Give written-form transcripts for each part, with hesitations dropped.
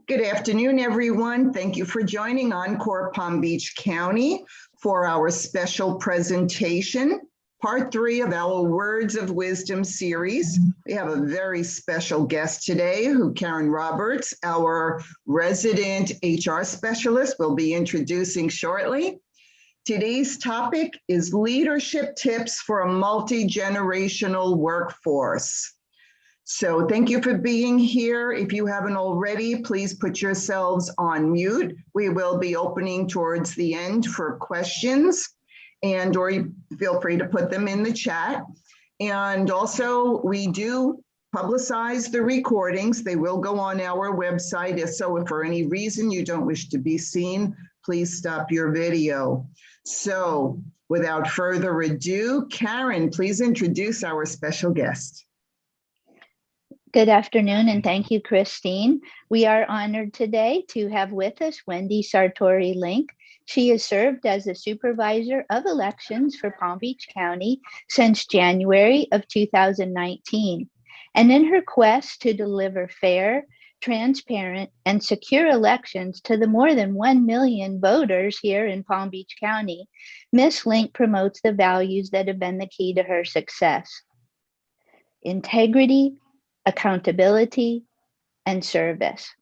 Good afternoon, everyone. Thank you for joining Encore Palm Beach County for our special presentation, part 3 of our Words of Wisdom series. We have a very special guest today, Karen Roberts, our resident HR specialist, will be introducing shortly. Today's topic is leadership tips for a multi-generational workforce. So thank you for being here. If you haven't already, please put yourselves on mute. We will be opening towards the end for questions, or feel free to put them in the chat. And also, we do publicize the recordings. They will go on our website. So if for any reason you don't wish to be seen, please stop your video. So without further ado, Karen, please introduce our special guest. Good afternoon, and thank you, Christine. We are honored today to have with us Wendy Link. She has served as the Supervisor of Elections for Palm Beach County since January of 2019. And in her quest to deliver fair, transparent, and secure elections to the more than 1 million voters here in Palm Beach County, Ms. Link promotes the values that have been the key to her success: integrity, accountability, and service.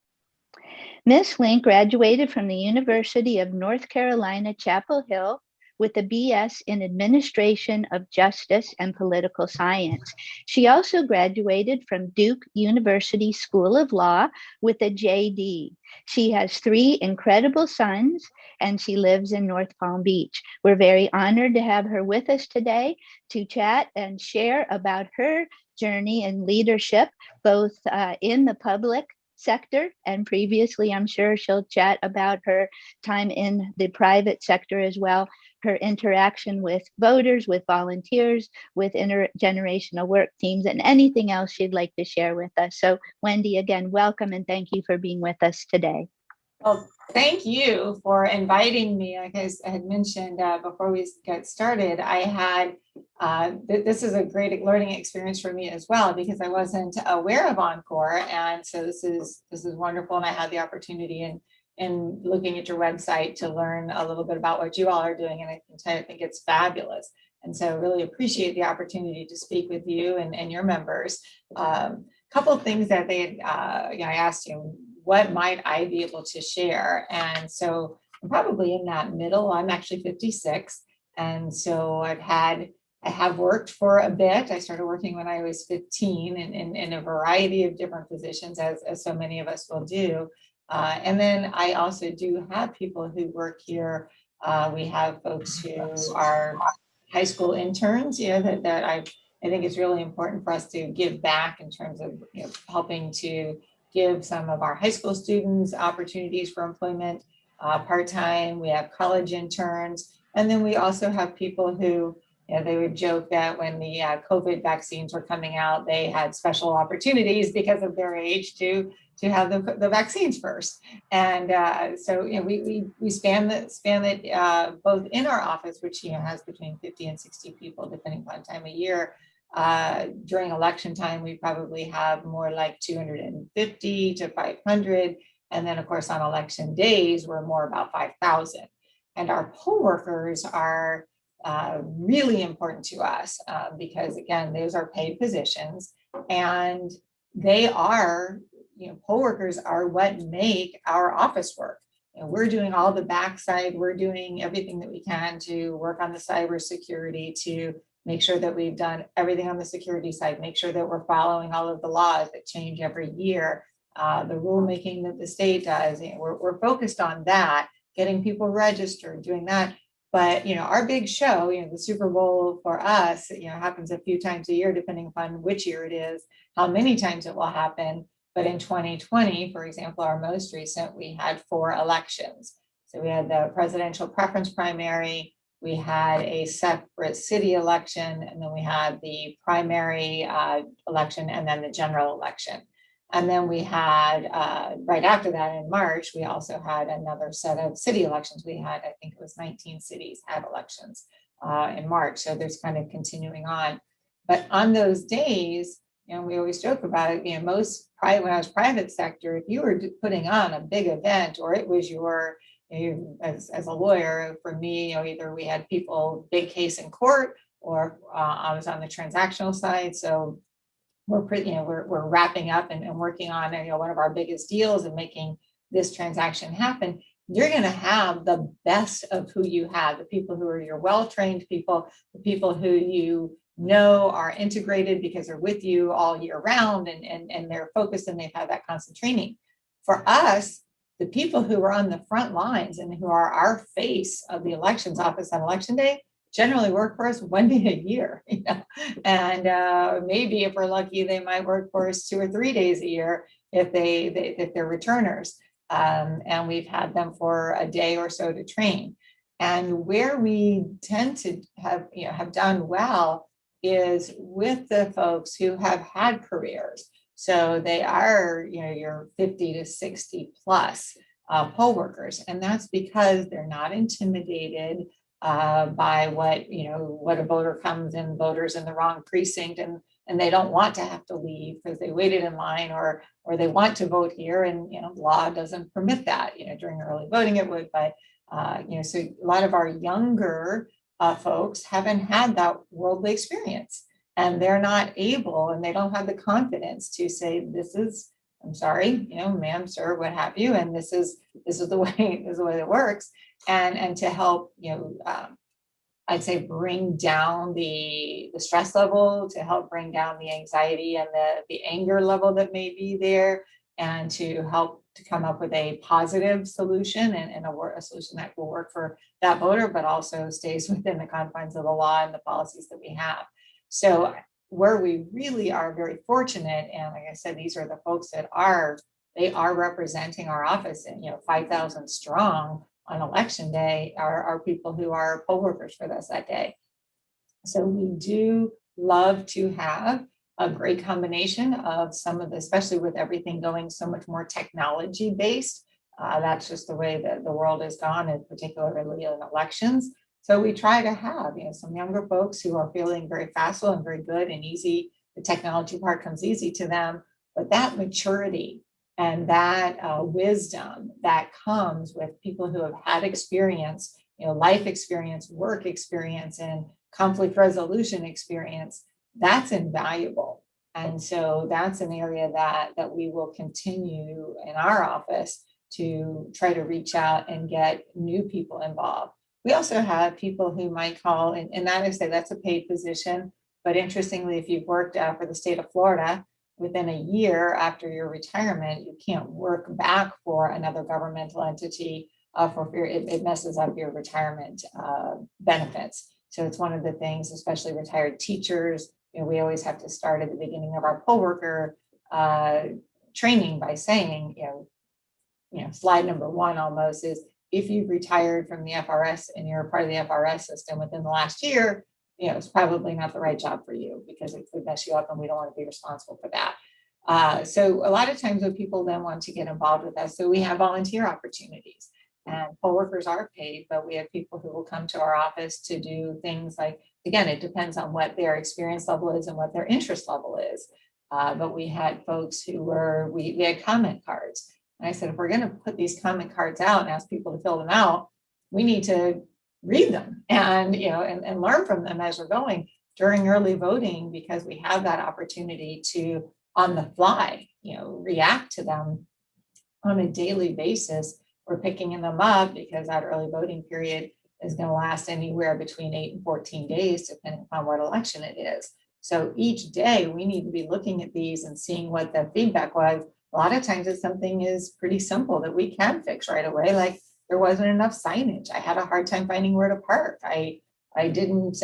Ms. Link graduated from the University of North Carolina, Chapel Hill with a BS in Administration of Justice and Political Science. She also graduated from Duke University School of Law with a JD. She has 3 incredible sons, and she lives in North Palm Beach. We're very honored to have her with us today to chat and share about her journey in leadership, both in the public sector, and previously, I'm sure she'll chat about her time in the private sector as well, her interaction with voters, with volunteers, with intergenerational work teams, and anything else she'd like to share with us. So Wendy, again, welcome, and thank you for being with us today. Well, thank you for inviting me. Like I had mentioned before we get started, I had this is a great learning experience for me as well, because I wasn't aware of Encore, and so this is wonderful. And I had the opportunity in looking at your website to learn a little bit about what you all are doing, and I think it's fabulous. And so I really appreciate the opportunity to speak with you and your members. Couple of things that they I asked you, what might I be able to share? And so I'm probably in that middle. I'm actually 56. And so I have worked for a bit. I started working when I was 15 in a variety of different positions, as so many of us will do. And then I also do have people who work here. We have folks who are high school interns, that I think it's really important for us to give back in terms of helping to give some of our high school students opportunities for employment part-time. We have college interns. And then we also have people who, they would joke that when the COVID vaccines were coming out, they had special opportunities because of their age to have the vaccines first. And so we span it both in our office, which has between 50 and 60 people, depending upon time of year. During election time, we probably have more like 250 to 500. And then, of course, on election days, we're more about 5,000. And our poll workers are really important to us because, again, those are paid positions. And they are, poll workers are what make our office work. We're doing all the backside. We're doing everything that we can to work on the cybersecurity, to make sure that we've done everything on the security side, make sure that we're following all of the laws that change every year, the rulemaking that the state does. We're focused on that, getting people registered, doing that. But, our big show, the Super Bowl for us, happens a few times a year, depending upon which year it is, how many times it will happen. But in 2020, for example, our most recent, we had 4 elections. So we had the presidential preference primary, we had a separate city election, and then we had the primary election, and then the general election. And then we had, right after that in March, we also had another set of city elections. We had, I think it was 19 cities had elections in March. So there's kind of continuing on. But on those days, we always joke about it, most private, when I was private sector, if you were putting on a big event, or it was your, as a lawyer, for me, either we had people, big case in court, or I was on the transactional side. So we're wrapping up and working on, one of our biggest deals and making this transaction happen. You're going to have the best of who you have, the people who are your well-trained people, the people who you know are integrated because they're with you all year round, and they're focused and they've had that constant training. For us, the people who are on the front lines and who are our face of the elections office on election day generally work for us 1 day a year, and maybe if we're lucky, they might work for us 2 or 3 days a year if they're returners. And we've had them for a day or so to train. And where we tend to have done well is with the folks who have had careers. So they are, your 50 to 60 plus poll workers. And that's because they're not intimidated by what a voter comes in, voters in the wrong precinct, and they don't want to have to leave because they waited in line, or they want to vote here, and law doesn't permit that. During early voting it would, but so a lot of our younger folks haven't had that worldly experience, and they're not able, and they don't have the confidence to say, this is, I'm sorry, ma'am, sir, what have you, and this is the way it works, and to help I'd say bring down the stress level, to help bring down the anxiety and the anger level that may be there, and to help to come up with a positive solution and a solution that will work for that voter, but also stays within the confines of the law and the policies that we have. So where we really are very fortunate, and like I said, these are the folks that are representing our office, and 5,000 strong on election day are people who are poll workers for us that day. So we do love to have a great combination of some of the, especially with everything going so much more technology based. That's just the way that the world has gone, and particularly in elections. So we try to have some younger folks who are feeling very facile and very good and easy. The technology part comes easy to them, but that maturity and that wisdom that comes with people who have had experience, life experience, work experience, and conflict resolution experience, that's invaluable. And so that's an area that we will continue in our office to try to reach out and get new people involved. We also have people who might call, and that is, say that's a paid position, but interestingly, if you've worked for the state of Florida, within a year after your retirement, you can't work back for another governmental entity for fear it messes up your retirement benefits. So it's one of the things, especially retired teachers, we always have to start at the beginning of our poll worker training by saying, slide number 1 almost is, if you've retired from the FRS and you're a part of the FRS system within the last year, it's probably not the right job for you because it could mess you up, and we don't want to be responsible for that. So a lot of times when people then want to get involved with us, so we have volunteer opportunities, and poll workers are paid, but we have people who will come to our office to do things like, again, it depends on what their experience level is and what their interest level is. But we had folks who we had comment cards. And I said, if we're going to put these comment cards out and ask people to fill them out, we need to read them and learn from them as we're going during early voting, because we have that opportunity to on the fly react to them on a daily basis. We're picking them up because that early voting period is going to last anywhere between 8 and 14 days, depending upon what election it is. So each day we need to be looking at these and seeing what the feedback was. A lot of times it's something is pretty simple that we can fix right away, like there wasn't enough signage. I had a hard time finding where to park. I missed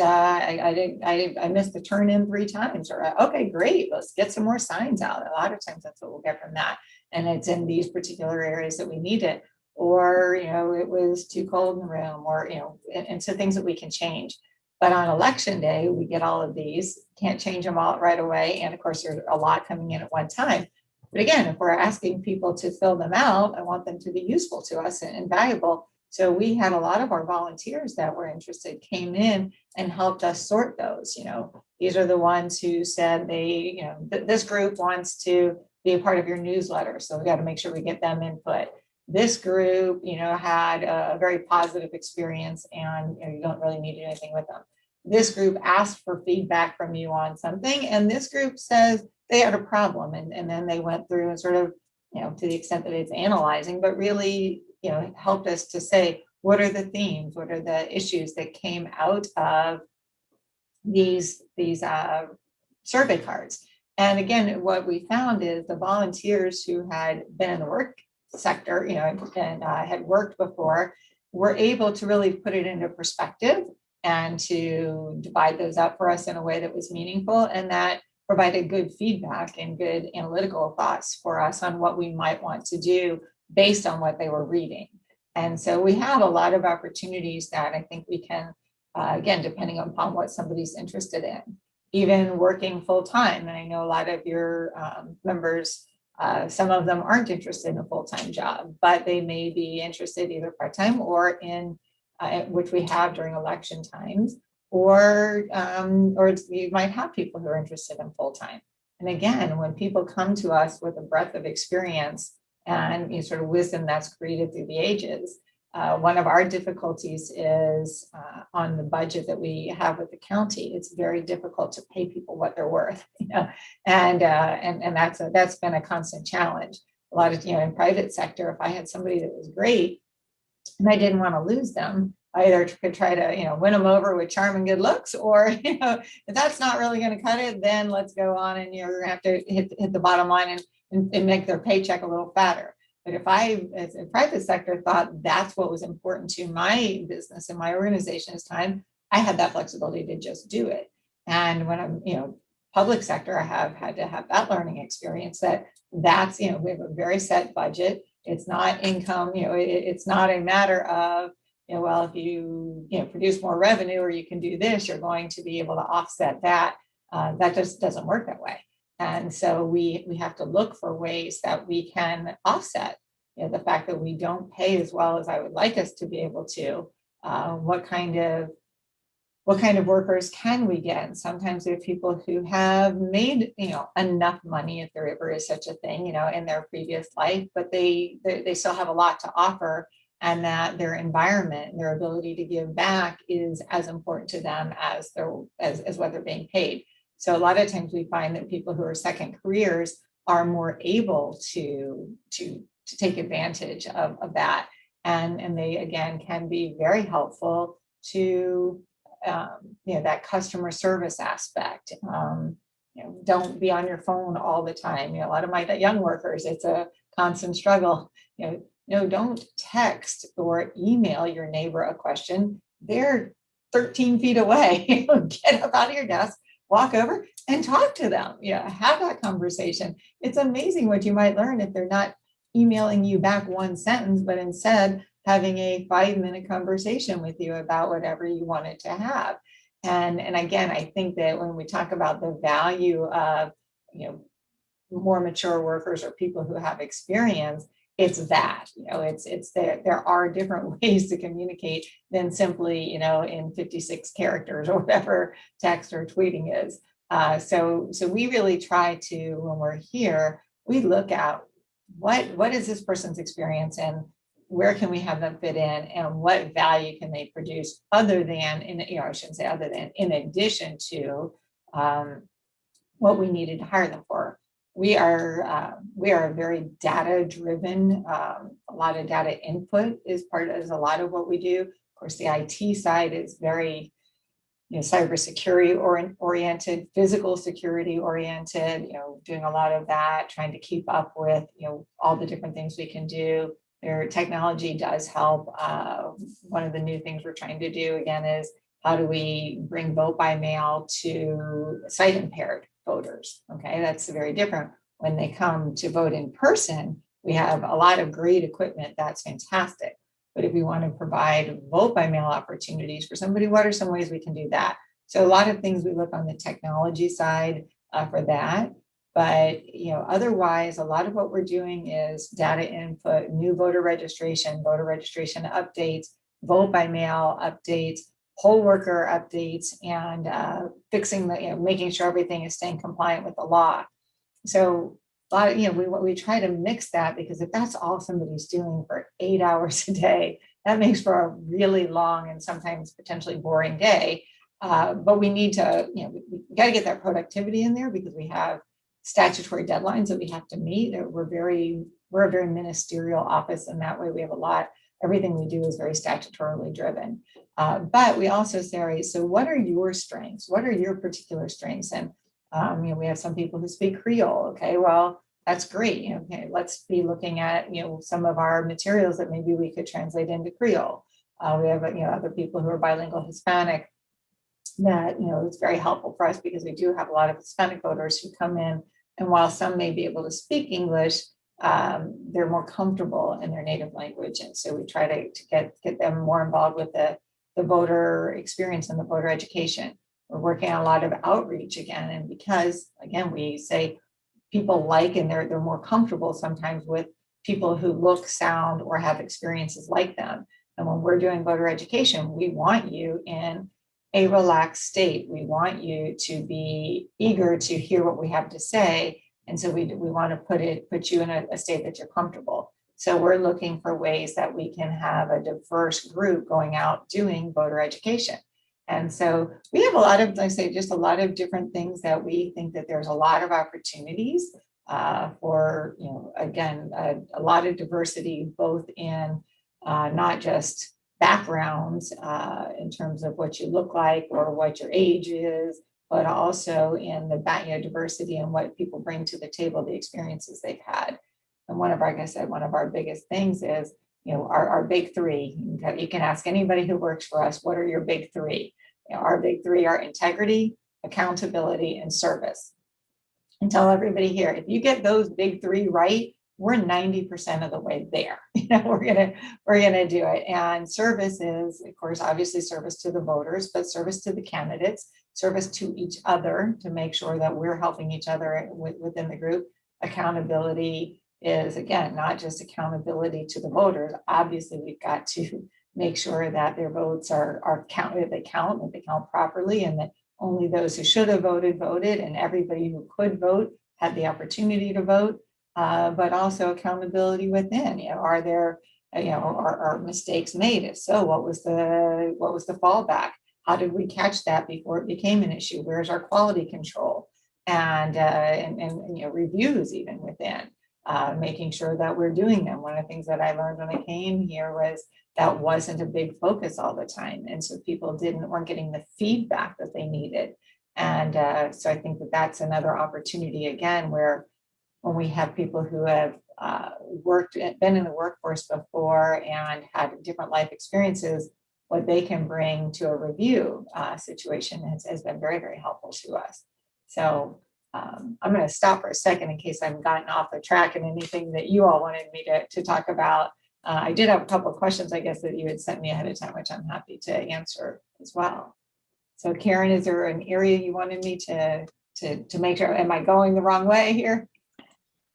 the turn in 3 times, or okay, great, let's get some more signs out. A lot of times that's what we'll get from that. And it's in these particular areas that we need it, or, it was too cold in the room, or, and so things that we can change. But on election day, we get all of these, can't change them all right away. And of course, there's a lot coming in at one time. But again, if we're asking people to fill them out, I want them to be useful to us and valuable. So we had a lot of our volunteers that were interested came in and helped us sort those. These are the ones who said this group wants to be a part of your newsletter. So we got to make sure we get them input. This group, had a very positive experience and you don't really need to do anything with them. This group asked for feedback from you on something, and this group says they had a problem. And then they went through and sort of, to the extent that it's analyzing, but really, helped us to say, what are the themes? What are the issues that came out of these survey cards? And again, what we found is the volunteers who had been in the work sector, and had worked before, were able to really put it into perspective and to divide those up for us in a way that was meaningful, and that provided good feedback and good analytical thoughts for us on what we might want to do based on what they were reading. And so we have a lot of opportunities that I think we can, again, depending upon what somebody's interested in, even working full time. And I know a lot of your members, some of them aren't interested in a full-time job, but they may be interested either part-time or in, which we have during election times, or you might have people who are interested in full-time. And again, when people come to us with a breadth of experience and sort of wisdom that's created through the ages, one of our difficulties is on the budget that we have with the county. It's very difficult to pay people what they're worth, and that's been a constant challenge. A lot of, in private sector, if I had somebody that was great and I didn't want to lose them, I either could try to, win them over with charm and good looks, or, if that's not really going to cut it, then let's go on and you're going to have to hit the bottom line and make their paycheck a little fatter. But if I, as a private sector, thought that's what was important to my business and my organization's time, I had that flexibility to just do it. And when I'm, public sector, I have had to have that learning experience that's, we have a very set budget. It's not income, it's not a matter of, well, if you, produce more revenue or you can do this, you're going to be able to offset that. That just doesn't work that way. And so we have to look for ways that we can offset, the fact that we don't pay as well as I would like us to be able to. What kind of workers can we get? And sometimes there are people who have made, enough money, if there ever is such a thing, in their previous life, but they still have a lot to offer, and that their environment and their ability to give back is as important to them as what they're being paid. So a lot of times we find that people who are second careers are more able to take advantage of that. And they, again, can be very helpful to, that customer service aspect. Don't be on your phone all the time. A lot of my young workers, it's a constant struggle. Don't text or email your neighbor a question. They're 13 feet away. Get up out of your desk, walk over and talk to them. Have that conversation. It's amazing what you might learn if they're not emailing you back one sentence, but instead having a 5-minute conversation with you about whatever you wanted to have. And again, I think that when we talk about the value of, more mature workers or people who have experience, it's that, it's there are different ways to communicate than simply, in 56 characters or whatever text or tweeting is. So we really try to, when we're here, we look at what is this person's experience and where can we have them fit in, and what value can they produce other than, I shouldn't say other than, in addition to what we needed to hire them for. We are a very data driven, a lot of data input is a lot of what we do. Of course, the IT side is very, cybersecurity oriented, physical security oriented, doing a lot of that, trying to keep up with, all the different things we can do. Their technology does help. One of the new things we're trying to do again is how do we bring vote by mail to sight impaired voters? Okay, that's very different. When they come to vote in person, we have a lot of great equipment. That's fantastic. But if we want to provide vote by mail opportunities for somebody, what are some ways we can do that? So a lot of things we look on the technology side for that. But, otherwise, a lot of what we're doing is data input, new voter registration updates, vote by mail updates, poll worker updates, and fixing making sure everything is staying compliant with the law. So a lot of, we try to mix that, because if that's all somebody's doing for 8 hours a day, that makes for a really long and sometimes potentially boring day. But we need to, we got to get that productivity in there, because we have statutory deadlines that we have to meet. We're a very ministerial office in that way. We have everything we do is very statutorily driven. But we also say, so what are your strengths? What are your particular strengths? And we have some people who speak Creole. Okay, well, that's great. Okay, let's be looking at some of our materials that maybe we could translate into Creole. We have other people who are bilingual Hispanic that it's very helpful for us, because we do have a lot of Hispanic voters who come in, and while some may be able to speak English, they're more comfortable in their native language, and so we try to get them more involved with the voter experience and the voter education. We're working on a lot of outreach again, and because again we say people and they're more comfortable sometimes with people who look, sound, or have experiences like them. And when we're doing voter education, we want you in a relaxed state. We want you to be eager to hear what we have to say. And so we want to put you in a state that you're comfortable. So we're looking for ways that we can have a diverse group going out doing voter education. And so we have a lot of, like I say, just a lot of different things that we think that there's a lot of opportunities for, again, a lot of diversity, both in not just backgrounds in terms of what you look like or what your age is, but also in the diversity and what people bring to the table, the experiences they've had. And one of our biggest things is, our big three. You can ask anybody who works for us, what are your big three? Our big three are integrity, accountability, and service. And tell everybody here, if you get those big three right, we're 90% of the way there. We're gonna do it. And service is, of course, obviously service to the voters, but service to the candidates, service to each other to make sure that we're helping each other within the group. Accountability is, again, not just accountability to the voters. Obviously, we've got to make sure that their votes are counted, that they count properly, and that only those who should have voted, and everybody who could vote had the opportunity to vote. But also accountability within. Are there, are mistakes made? If so, what was the fallback? How did we catch that before it became an issue? Where's our quality control? And reviews even within, making sure that we're doing them. One of the things that I learned when I came here was that wasn't a big focus all the time, and so people weren't getting the feedback that they needed. And so I think that's another opportunity again, where when we have people who have been in the workforce before and had different life experiences, what they can bring to a review situation has been very, very helpful to us. So I'm going to stop for a second in case I've gotten off the track and anything that you all wanted me to talk about. I did have a couple of questions, I guess, that you had sent me ahead of time, which I'm happy to answer as well. So Karen, is there an area you wanted me to make sure, am I going the wrong way here?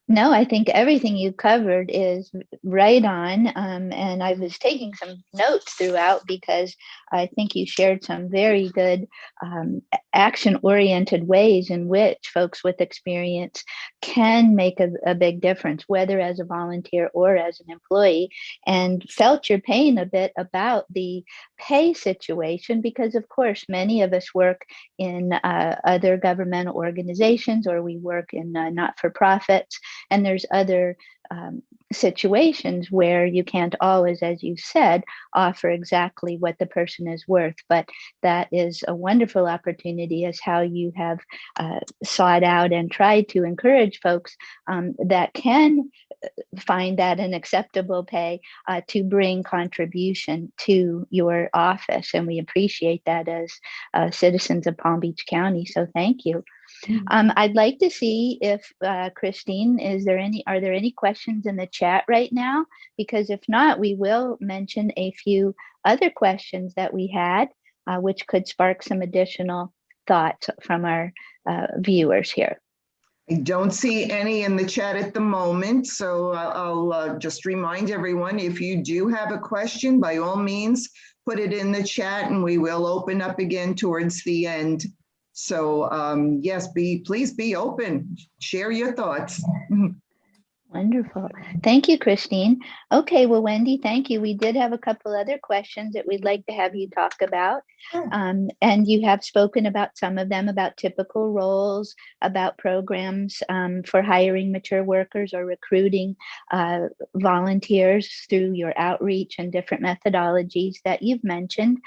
No, I think everything you covered is right on. And I was taking some notes throughout, because I think you shared some very good action-oriented ways in which folks with experience can make a big difference, whether as a volunteer or as an employee, and felt your pain a bit about the pay situation, because of course, many of us work in other governmental organizations, or we work in not-for-profits. And there's other situations where you can't always, as you said, offer exactly what the person is worth. But that is a wonderful opportunity, as how you have sought out and tried to encourage folks that can find that an acceptable pay to bring contribution to your office. And we appreciate that as citizens of Palm Beach County. So thank you. I'd like to see if Christine, are there any questions in the chat right now? Because if not, we will mention a few other questions that we had, which could spark some additional thoughts from our viewers here. I don't see any in the chat at the moment, so I'll just remind everyone, if you do have a question, by all means, put it in the chat and we will open up again towards the end. So yes, please be open, share your thoughts. Wonderful. Thank you, Christine. Okay, well, Wendy, thank you. We did have a couple other questions that we'd like to have you talk about. Sure. And you have spoken about some of them, about typical roles, about programs for hiring mature workers or recruiting volunteers through your outreach and different methodologies that you've mentioned.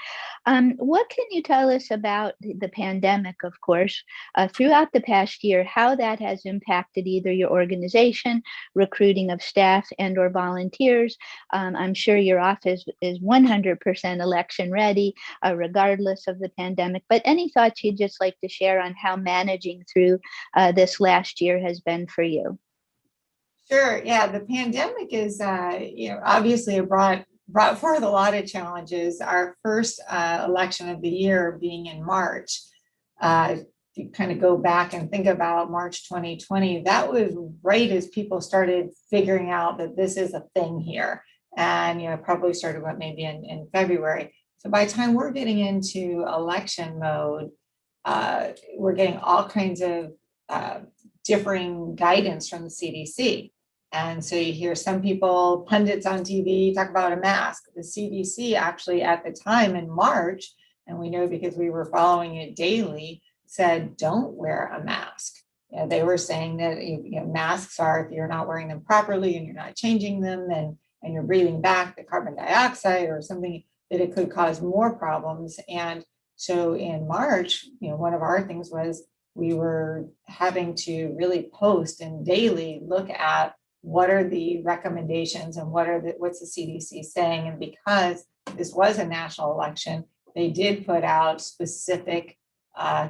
What can you tell us about the pandemic, of course, throughout the past year, how that has impacted either your organization, recruiting of staff and or volunteers? I'm sure your office is 100% election ready, regardless of the pandemic, but any thoughts you'd just like to share on how managing through this last year has been for you? Sure. Yeah, the pandemic is, obviously it brought forth a lot of challenges. Our first election of the year being in March, if you kind of go back and think about March 2020, that was right as people started figuring out that this is a thing here. And, probably started maybe in February. So by the time we're getting into election mode, we're getting all kinds of differing guidance from the CDC. And so you hear some people, pundits on TV, talk about a mask. The CDC actually at the time in March, and we know because we were following it daily, said, don't wear a mask. They were saying that masks are, if you're not wearing them properly and you're not changing them and you're breathing back the carbon dioxide or something, that it could cause more problems. And so in March, one of our things was we were having to really post and daily look at what are the recommendations and what's the CDC saying. And because this was a national election, they did put out specific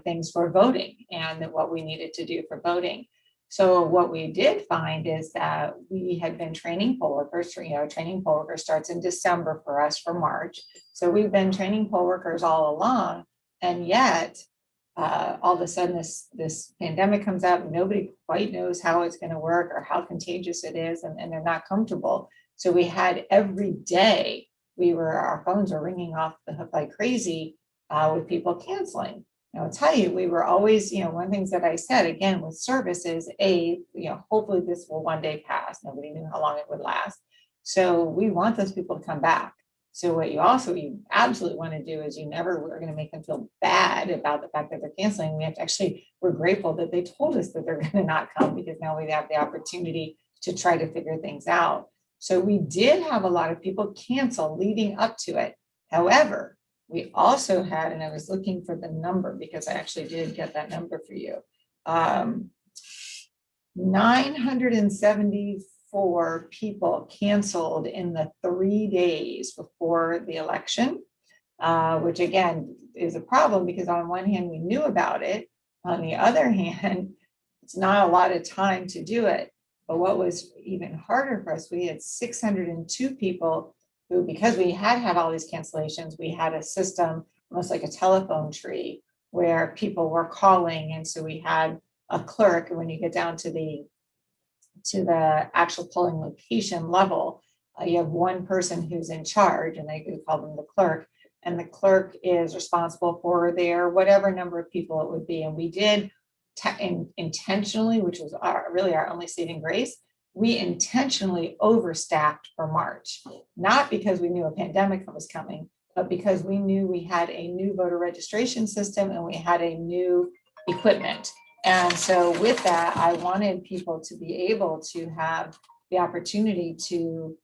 things for voting and what we needed to do for voting. So what we did find is that we had been training poll workers. Training poll workers starts in December for us for March. So we've been training poll workers all along, and yet all of a sudden this pandemic comes up. Nobody quite knows how it's going to work or how contagious it is, and they're not comfortable. So we had every day our phones were ringing off the hook like crazy with people canceling. I'll tell you, we were always, one of the things that I said, again, with service is, hopefully this will one day pass. Nobody knew how long it would last. So we want those people to come back. So what you absolutely want to do is we're going to make them feel bad about the fact that they're canceling. We have to we're grateful that they told us that they're going to not come, because now we have the opportunity to try to figure things out. So we did have a lot of people cancel leading up to it. However, we also had, and I was looking for the number because I actually did get that number for you, 974 people canceled in the 3 days before the election, which again is a problem because on one hand we knew about it. On the other hand, it's not a lot of time to do it. But what was even harder for us, we had 602 people who, because we had all these cancellations, we had a system, almost like a telephone tree, where people were calling. And so we had a clerk, and when you get down to the actual polling location level, you have one person who's in charge, and we call them the clerk. And the clerk is responsible for their whatever number of people it would be. And we did intentionally, which was really our only saving grace, we intentionally overstaffed for March, not because we knew a pandemic was coming, but because we knew we had a new voter registration system and we had a new equipment. And so with that, I wanted people to be able to have the opportunity to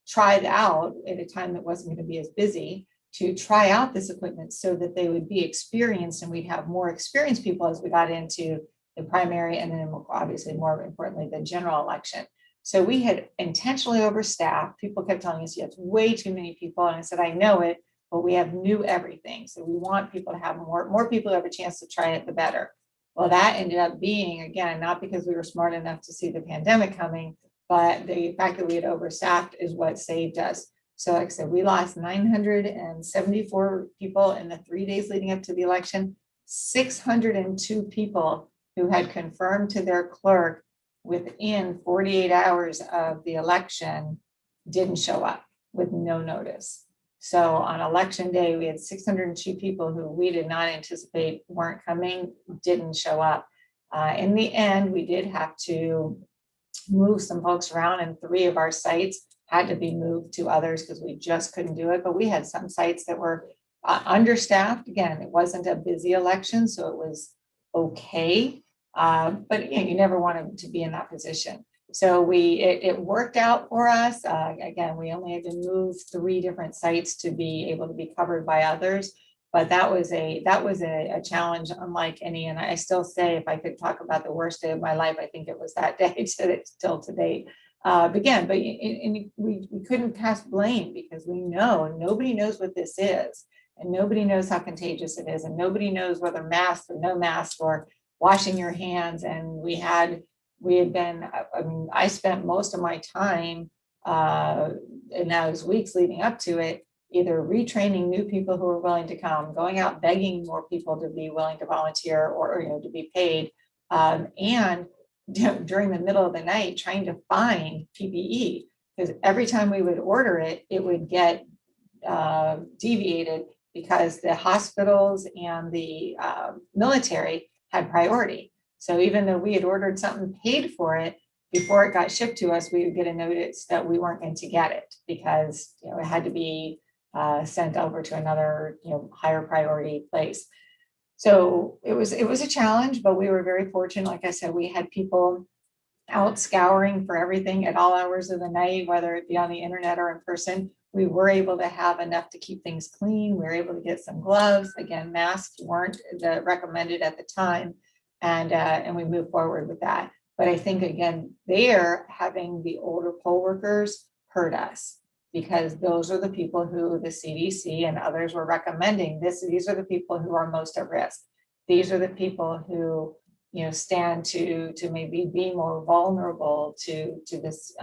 try it out at a time that wasn't going to be as busy, to try out this equipment so that they would be experienced, and we'd have more experienced people as we got into the primary, and then obviously more importantly, the general election. So we had intentionally overstaffed. People kept telling us, it's way too many people. And I said, I know it, but we have new everything. So we want people to have more people who have a chance to try it, the better. Well, that ended up being, again, not because we were smart enough to see the pandemic coming, but the fact that we had overstaffed is what saved us. So like I said, we lost 974 people in the 3 days leading up to the election. 602 people who had confirmed to their clerk within 48 hours of the election didn't show up with no notice. So on election day, we had 602 people who we did not anticipate weren't coming, didn't show up. In the end, we did have to move some folks around, and 3 of our sites had to be moved to others because we just couldn't do it. But we had some sites that were understaffed. Again, it wasn't a busy election, so it was okay. But you never wanted to be in that position. So it worked out for us. Again, we only had to move 3 different sites to be able to be covered by others. But that was a challenge unlike any. And I still say, if I could talk about the worst day of my life, I think it was that day still to date. Again, but we couldn't cast blame because we know nobody knows what this is, and nobody knows how contagious it is, and nobody knows whether mask or no mask or washing your hands. And we had been, I spent most of my time in those weeks leading up to it, either retraining new people who were willing to come, going out begging more people to be willing to volunteer or to be paid, and during the middle of the night trying to find PPE, because every time we would order it, it would get deviated because the hospitals and the military had priority. So even though we had ordered something, paid for it, before it got shipped to us, we would get a notice that we weren't going to get it because it had to be sent over to another higher priority place. So it was a challenge, but we were very fortunate. Like I said, we had people out scouring for everything at all hours of the night, whether it be on the internet or in person. We were able to have enough to keep things clean. We were able to get some gloves. Again, masks weren't recommended at the time, and we moved forward with that. But I think, again, there having the older poll workers hurt us because those are the people who the CDC and others were recommending. These are the people who are most at risk. These are the people who stand to maybe be more vulnerable to this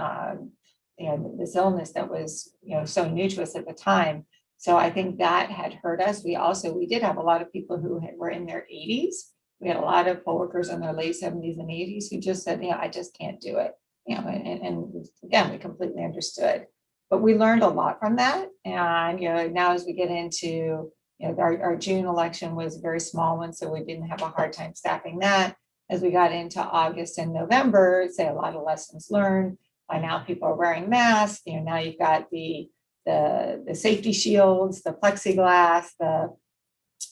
this illness that was so new to us at the time. So I think that had hurt us. We did have a lot of people who were in their 80s. We had a lot of poll workers in their late 70s and 80s who just said, I just can't do it. And again, we completely understood. But we learned a lot from that. And now as we get into our June election was a very small one, so we didn't have a hard time staffing that. As we got into August and November, say a lot of lessons learned. By now, people are wearing masks. Now you've got the safety shields, the plexiglass,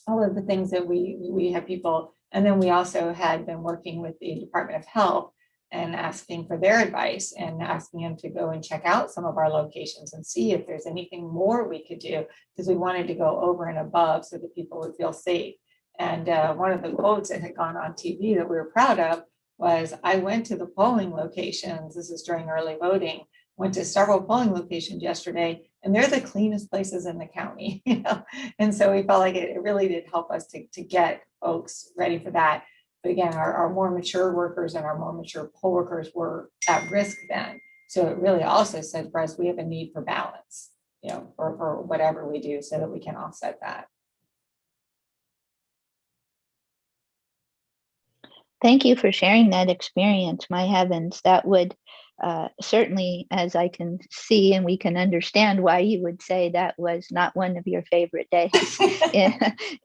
all of the things that we have people. And then we also had been working with the Department of Health and asking for their advice and asking them to go and check out some of our locations and see if there's anything more we could do, because we wanted to go over and above so that people would feel safe. And one of the quotes that had gone on TV that we were proud of was, I went to the polling locations, this is during early voting, went to several polling locations yesterday, and they're the cleanest places in the county. And so we felt like it really did help us to get folks ready for that. But again, our more mature workers and our more mature poll workers were at risk then. So it really also said for us, we have a need for balance, for whatever we do so that we can offset that. Thank you for sharing that experience. My heavens, that would certainly, as I can see, and we can understand why you would say that was not one of your favorite days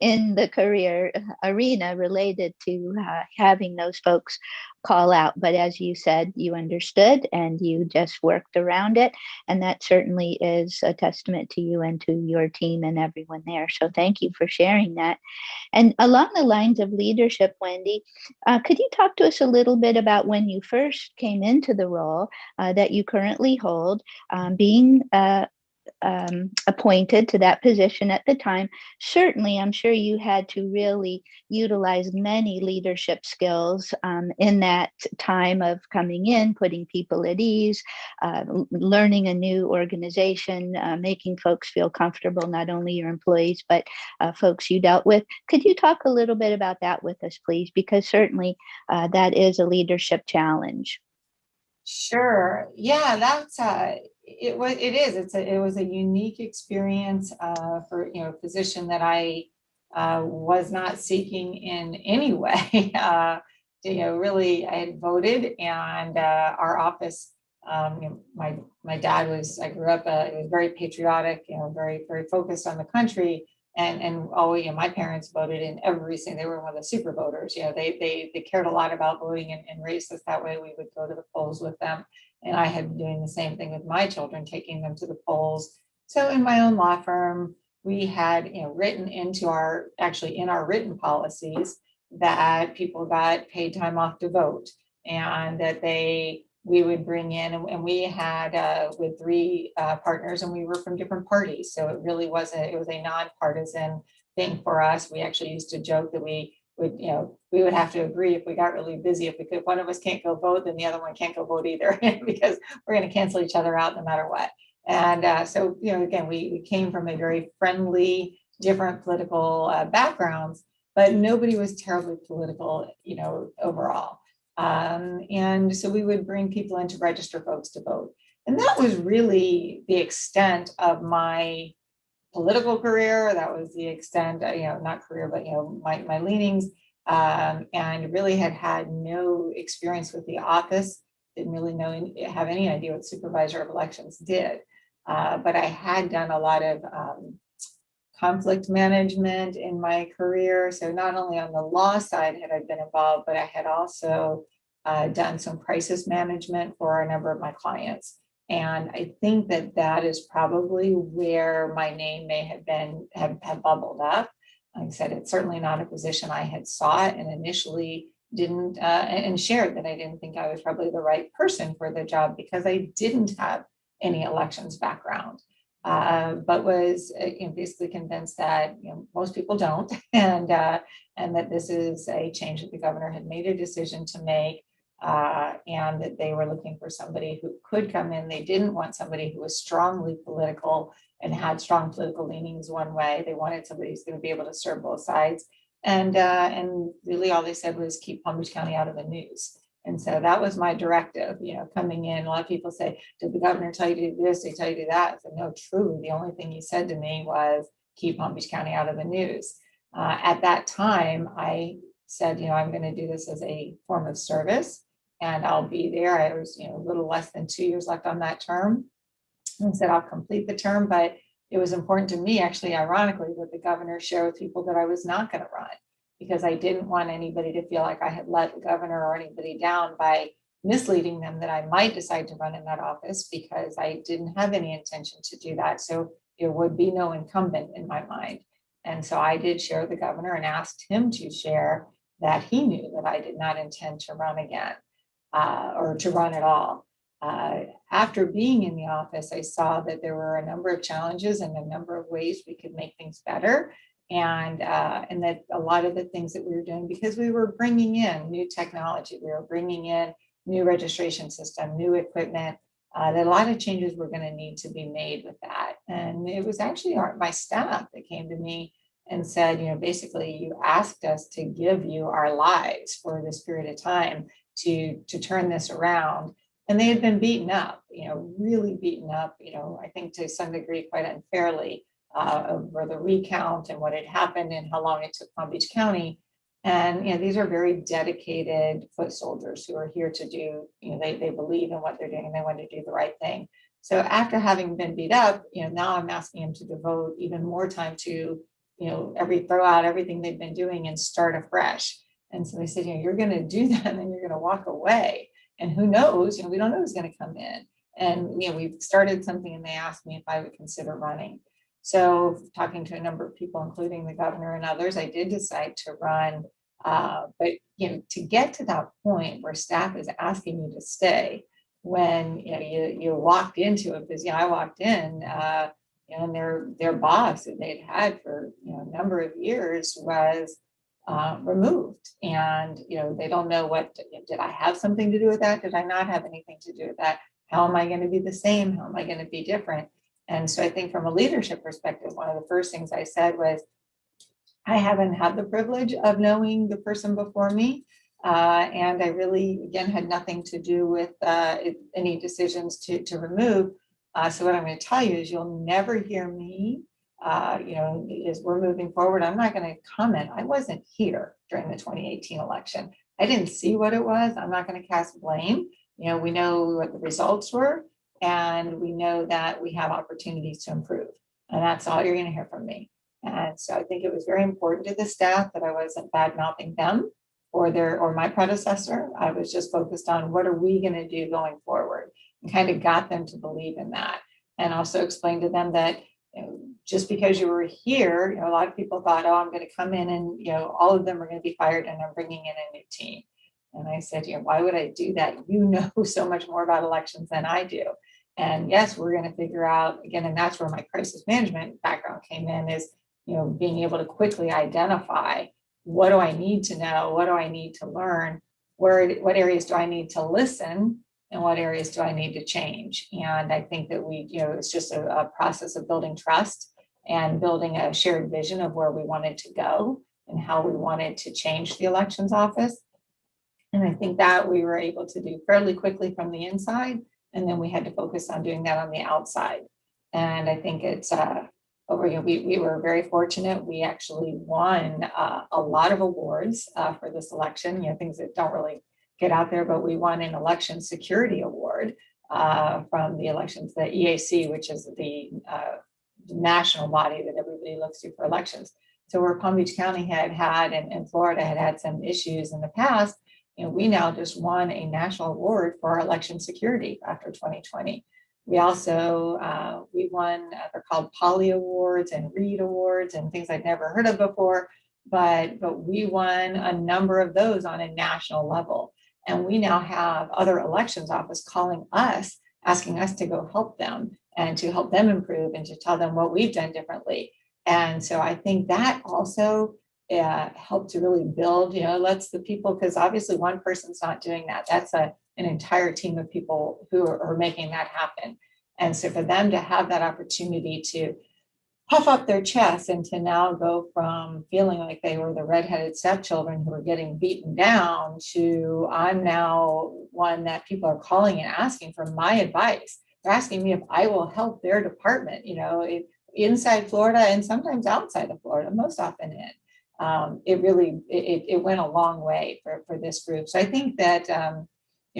in the career arena related to having those folks call out. But as you said, you understood and you just worked around it. And that certainly is a testament to you and to your team and everyone there. So thank you for sharing that. And along the lines of leadership, Wendy, could you talk to us a little bit about when you first came into the role that you currently hold, being appointed to that position at the time? Certainly, I'm sure you had to really utilize many leadership skills in that time of coming in, putting people at ease, learning a new organization, making folks feel comfortable, not only your employees, but folks you dealt with. Could you talk a little bit about that with us, please? Because certainly that is a leadership challenge. Sure. Yeah, that's it was a unique experience for a position that I was not seeking in any way really, I had voted, and our office, my dad was, I grew up, he was very patriotic, very, very focused on the country. And always, my parents voted in everything. They were one of the super voters. They cared a lot about voting and raised us that way. We would go to the polls with them. And I had been doing the same thing with my children, taking them to the polls. So in my own law firm, we had, written into in our written policies that people got paid time off to vote, and that we would bring in, and we had with 3 partners, and we were from different parties. So it really it was a nonpartisan thing for us. We actually used to joke that we would have to agree if we got really busy. If one of us can't go vote, then the other one can't go vote either, because we're going to cancel each other out no matter what. And so, again, we came from a very friendly, different political backgrounds, but nobody was terribly political, overall. And so we would bring people in to register folks to vote. And that was really the extent of my political career. That was the extent, not career, but, my leanings, and really had no experience with the office. Didn't really have any idea what supervisor of elections did. But I had done a lot of conflict management in my career. So not only on the law side had I been involved, but I had also done some crisis management for a number of my clients. And I think that is probably where my name may have bubbled up. Like I said, it's certainly not a position I had sought, and initially didn't, and shared that I didn't think I was probably the right person for the job because I didn't have any elections background. But was basically convinced that most people don't, and that this is a change that the governor had made a decision to make, and that they were looking for somebody who could come in. They didn't want somebody who was strongly political and had strong political leanings one way. They wanted somebody who's going to be able to serve both sides. And really all they said was keep Palm Beach County out of the news. And so that was my directive, coming in. A lot of people say, did the governor tell you to do this? Did he tell you to do that? I said, no, truly, the only thing he said to me was keep Palm Beach County out of the news. At that time, I said, I'm going to do this as a form of service, and I'll be there. I was, a little less than 2 years left on that term, and said I'll complete the term. But it was important to me, actually, ironically, that the governor share with people that I was not going to run, because I didn't want anybody to feel like I had let the governor or anybody down by misleading them that I might decide to run in that office, because I didn't have any intention to do that. So there would be no incumbent in my mind. And so I did share with the governor and asked him to share that he knew that I did not intend to run again, or to run at all. After being in the office, I saw that there were a number of challenges and a number of ways we could make things better. And that a lot of the things that we were doing, because we were bringing in new technology, we were bringing in new registration system, new equipment, that a lot of changes were going to need to be made with that. And it was actually my staff that came to me and said, basically, you asked us to give you our lives for this period of time to turn this around. And they had been beaten up, really beaten up, I think to some degree quite unfairly, over the recount and what had happened and how long it took Palm Beach County. And these are very dedicated foot soldiers who are here to do, they believe in what they're doing and they want to do the right thing. So after having been beat up, now I'm asking them to devote even more time to, throw out everything they've been doing and start afresh. And so they said, you're going to do that and then you're going to walk away. And who knows, we don't know who's going to come in. And, we've started something and they asked me if I would consider running. So talking to a number of people, including the governor and others, I did decide to run. But, to get to that point where staff is asking you to stay when, you walked into it, because, I walked in and their boss that they'd had for, a number of years was removed. And, they don't know did I have something to do with that? Did I not have anything to do with that? How am I going to be the same? How am I going to be different? And so I think from a leadership perspective, one of the first things I said was, I haven't had the privilege of knowing the person before me. And I really, again, had nothing to do with any decisions to remove. So what I'm going to tell you is you'll never hear me, as we're moving forward. I'm not going to comment. I wasn't here during the 2018 election. I didn't see what it was. I'm not going to cast blame. We know what the results were, and we know that we have opportunities to improve. And that's all you're going to hear from me. And so I think it was very important to the staff that I wasn't bad mouthing them or my predecessor. I was just focused on what are we going to do going forward, and kind of got them to believe in that. And also explained to them that just because you were here, a lot of people thought, oh, I'm going to come in and, all of them are going to be fired and I'm bringing in a new team. And I said, why would I do that? You know so much more about elections than I do. And yes, we're going to figure out, again, and that's where my crisis management background came in, is, being able to quickly identify, what do I need to know? What do I need to learn? What areas do I need to listen? And what areas do I need to change? And I think that it's just a process of building trust and building a shared vision of where we wanted to go and how we wanted to change the elections office. And I think that we were able to do fairly quickly from the inside. And then we had to focus on doing that on the outside. And I think it's, we were very fortunate. We actually won a lot of awards for this election, things that don't really get out there, but we won an election security award from the elections, the EAC, which is the national body that everybody looks to for elections. So where Palm Beach County had and Florida had some issues in the past, we now just won a national award for our election security after 2020. We also, we won, they're called Poly Awards and Reed Awards and things I'd never heard of before, but we won a number of those on a national level. And we now have other elections office calling us, asking us to go help them and to help them improve and to tell them what we've done differently. And so I think that also helped to really build, lets the people, because obviously one person's not doing that. That's an entire team of people who are making that happen. And so for them to have that opportunity to puff up their chest and to now go from feeling like they were the redheaded stepchildren who were getting beaten down to I'm now one that people are calling and asking for my advice. They're asking me if I will help their department, inside Florida and sometimes outside of Florida, most often in. It went a long way for this group. So I think that,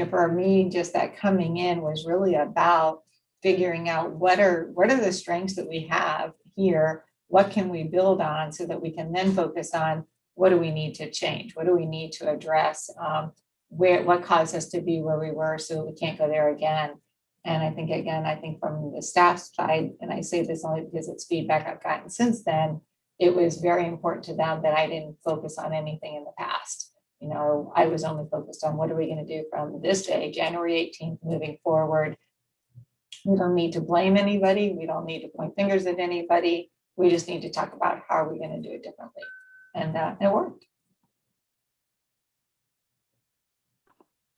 for me, just that coming in was really about figuring out what are the strengths that we have here, what can we build on so that we can then focus on what do we need to change, what do we need to address, what caused us to be where we were so we can't go there again. And I think from the staff side, and I say this only because it's feedback I've gotten since then, it was very important to them that I didn't focus on anything in the past. I was only focused on what are we going to do from this day, January 18th, moving forward. We don't need to blame anybody. We don't need to point fingers at anybody. We just need to talk about how are we going to do it differently. And it worked.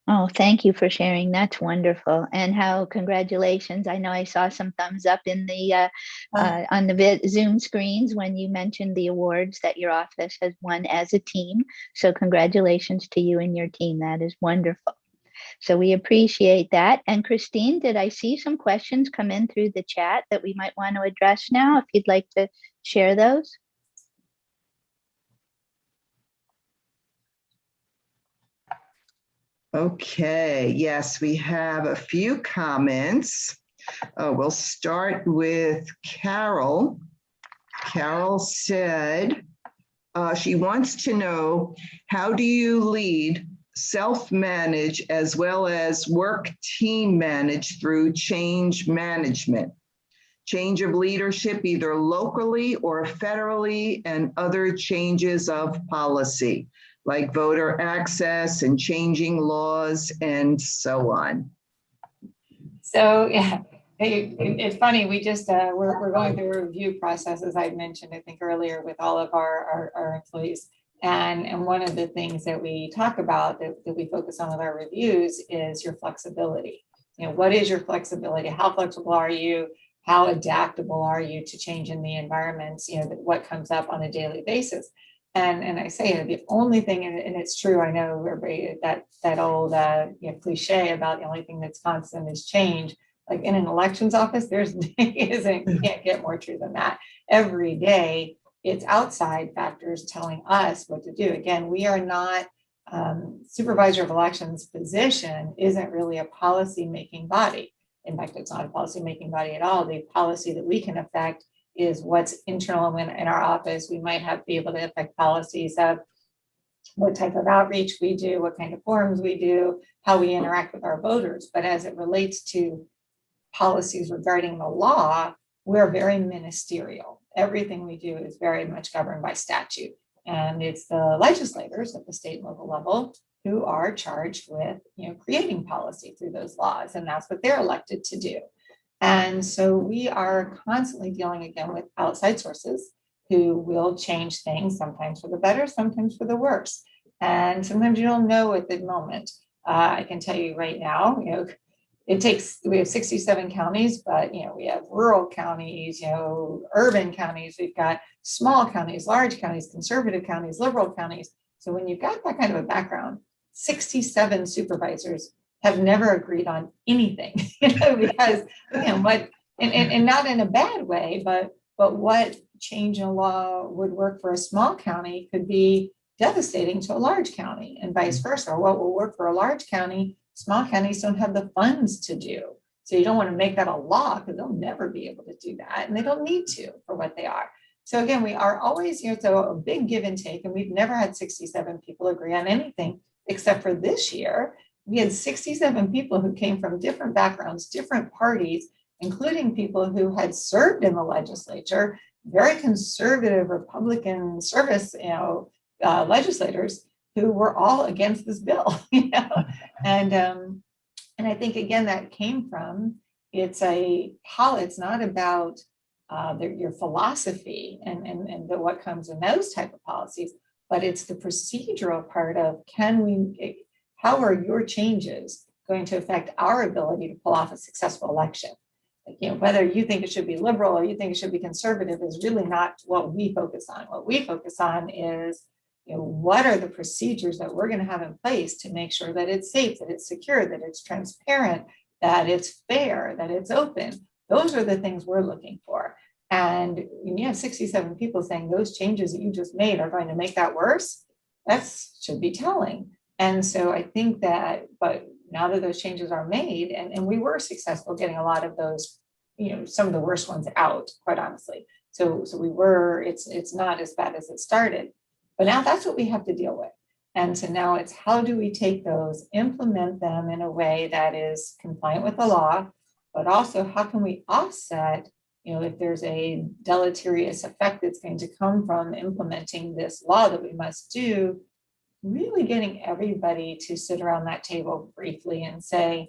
Oh, thank you for sharing. That's wonderful. And how congratulations. I know I saw some thumbs up in the on the Zoom screens when you mentioned the awards that your office has won as a team. So congratulations to you and your team. That is wonderful. So we appreciate that. And Christine, did I see some questions come in through the chat that we might want to address now, if you'd like to share those? Okay, yes, we have a few comments. We'll start with Carol. Carol said she wants to know, how do you lead, self-manage, as well as work team manage through change management? Change of leadership, either locally or federally, and other changes of policy, like voter access and changing laws and so on. So yeah, it's funny. We just we're going through a review process, as I mentioned, I think earlier, with all of our employees. And one of the things that we talk about that we focus on with our reviews is your flexibility. What is your flexibility? How flexible are you? How adaptable are you to change in the environments? What comes up on a daily basis. And I say the only thing, and it's true, I know everybody, that old cliche about the only thing that's constant is change. Like in an elections office, you can't get more true than that. Every day, it's outside factors telling us what to do. Again, we are not supervisor of elections position isn't really a policy-making body. In fact, it's not a policy-making body at all. The policy that we can affect is what's internal in our office. We might be able to affect policies of what type of outreach we do, what kind of forums we do, how we interact with our voters. But as it relates to policies regarding the law, we're very ministerial. Everything we do is very much governed by statute. And it's the legislators at the state and local level who are charged with, creating policy through those laws. And that's what they're elected to do. And so we are constantly dealing again with outside sources who will change things, sometimes for the better, sometimes for the worse. And sometimes you don't know at the moment. I can tell you right now, we have 67 counties, but we have rural counties, urban counties, we've got small counties, large counties, conservative counties, liberal counties. So when you've got that kind of a background, 67 supervisors have never agreed on anything, because again, and not in a bad way, but what change in law would work for a small county could be devastating to a large county, and vice versa. Or what will work for a large county, small counties don't have the funds to do. So you don't want to make that a law, because they'll never be able to do that, and they don't need to for what they are. So again, we are always, it's a big give and take, and we've never had 67 people agree on anything, except for this year. We had 67 people who came from different backgrounds, different parties, including people who had served in the legislature, very conservative Republican service, legislators who were all against this bill, and I think again that came from it's not about your philosophy and what comes in those type of policies, but it's the procedural part of how are your changes going to affect our ability to pull off a successful election? Whether you think it should be liberal or you think it should be conservative is really not what we focus on. What we focus on is, what are the procedures that we're going to have in place to make sure that it's safe, that it's secure, that it's transparent, that it's fair, that it's open. Those are the things we're looking for. And when you have 67 people saying those changes that you just made are going to make that worse, that should be telling. And so I think that, but now that those changes are made, and we were successful getting a lot of those, some of the worst ones out, quite honestly. So it's not as bad as it started. But now that's what we have to deal with. And so now it's how do we take those, implement them in a way that is compliant with the law, but also how can we offset, if there's a deleterious effect that's going to come from implementing this law that we must do, really getting everybody to sit around that table briefly and say,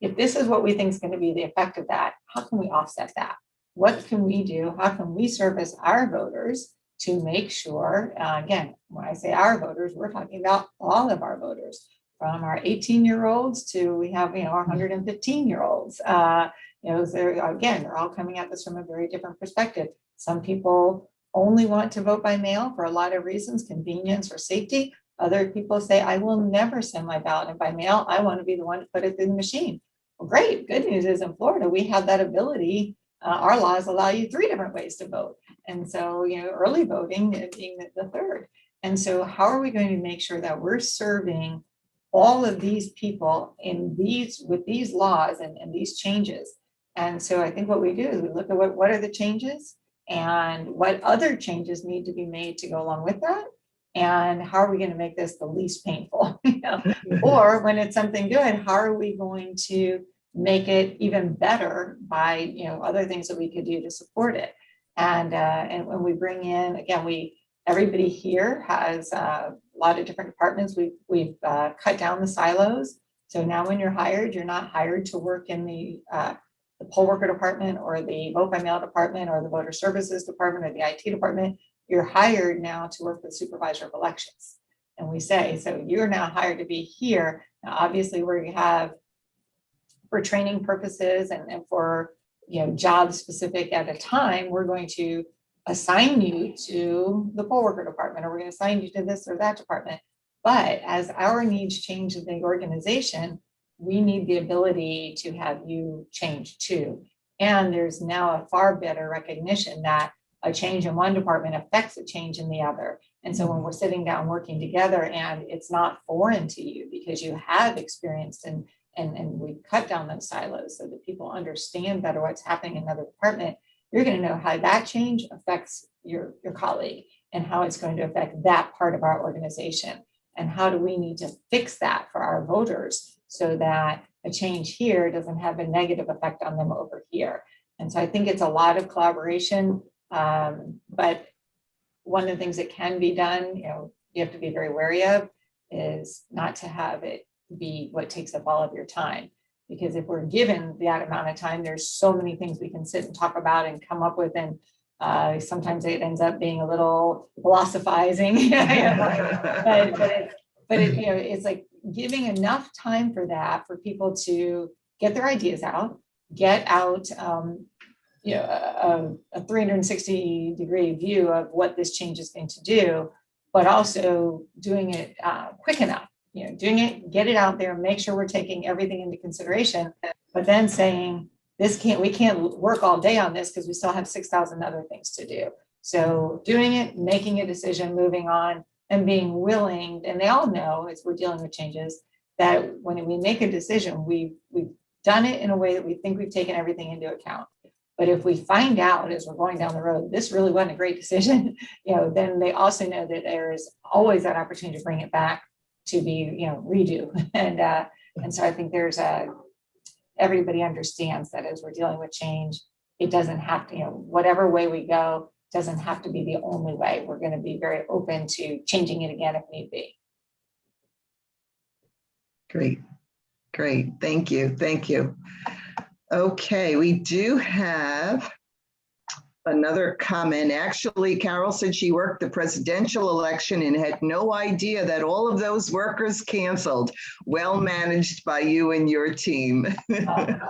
if this is what we think is going to be the effect of that, how can we offset that? What can we do? How can we service our voters to make sure, again, when I say our voters, we're talking about all of our voters, from our 18-year-olds to we have, our 115-year-olds. They're all coming at this from a very different perspective. Some people only want to vote by mail for a lot of reasons, convenience or safety. Other people say, I will never send my ballot in by mail. I want to be the one to put it in the machine. Well, great. Good news is in Florida, we have that ability. Our laws allow you 3 different ways to vote. And so, early voting being the third. And so how are we going to make sure that we're serving all of these people with these laws and these changes? And so I think what we do is we look at what are the changes and what other changes need to be made to go along with that. And how are we going to make this the least painful? Or when it's something good, how are we going to make it even better by other things that we could do to support it? And when we bring in, again, everybody here has a lot of different departments. We've cut down the silos. So now when you're hired, you're not hired to work in the poll worker department or the vote by mail department or the voter services department or the IT department. You're hired now to work with supervisor of elections. And we say, so you're now hired to be here. Now, obviously, for training purposes and for job specific at a time, we're going to assign you to the poll worker department, or we're going to assign you to this or that department. But as our needs change in the organization, we need the ability to have you change too. And there's now a far better recognition that a change in one department affects a change in the other. And so when we're sitting down working together and it's not foreign to you because you have experienced and we cut down those silos so that people understand better what's happening in another department, you're going to know how that change affects your colleague and how it's going to affect that part of our organization. And how do we need to fix that for our voters so that a change here doesn't have a negative effect on them over here. And so I think it's a lot of collaboration, but one of the things that can be done, you have to be very wary of is not to have it be what takes up all of your time. Because if we're given that amount of time, there's so many things we can sit and talk about and come up with. And sometimes it ends up being a little philosophizing, but it's like giving enough time for that for people to get their ideas out, get out, a 360-degree view of what this change is going to do, but also doing it quick enough. Doing it, get it out there, make sure we're taking everything into consideration, but then saying we can't work all day on this because we still have 6,000 other things to do. So doing it, making a decision, moving on, and being willing, and they all know as we're dealing with changes that when we make a decision, we've done it in a way that we think we've taken everything into account. But if we find out as we're going down the road, this really wasn't a great decision, then they also know that there's always that opportunity to bring it back to be, redo. And so I think there's everybody understands that as we're dealing with change, it doesn't have to, whatever way we go, doesn't have to be the only way. We're going to be very open to changing it again if need be. Great. Thank you. Okay, we do have another comment. Actually, Carol said she worked the presidential election and had no idea that all of those workers canceled. Well managed by you and your team. That